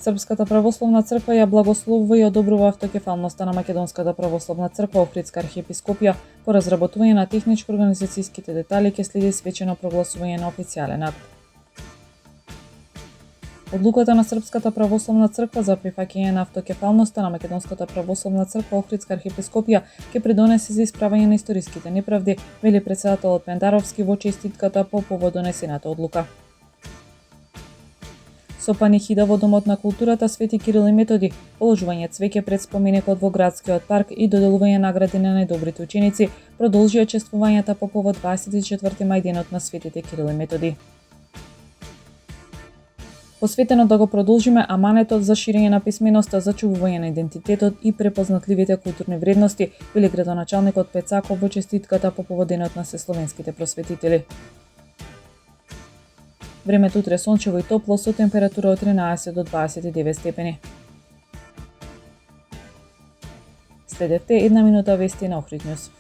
Српската православна црква ја благословува и одобрува автокефалноста на Македонската православна црква Охридска архиепископија. По разработување на техничко-организацијските детали ќе следи свечено прогласување на официјален акт. Одлуката на Српската православна црква за прифаќање на автокефалноста на Македонската православна црква Охридска архиепископија ќе придонесе за исправање на историските неправди, вели претседателот Пендаровски во честитката по повод донесената одлука. Со панихида во Домот на културата Свети Кирил и Методи, положување цвеќе пред споменикот во градскиот парк и доделување награди на најдобрите ученици продолжија чествувањата по повод 24 мај денот на Светите Кирил и Методи. Посветено да го продолжиме аманетот за ширење на писменоста, зачувување на идентитетот и препознатливите културни вредности, вели градоначалникот Пецаков во честитката по повод денот на сесловенските просветители. Времето утре сончево и топло со температура од 13 до 29 степени. Следевте една минута вести на Охрид Ньюс.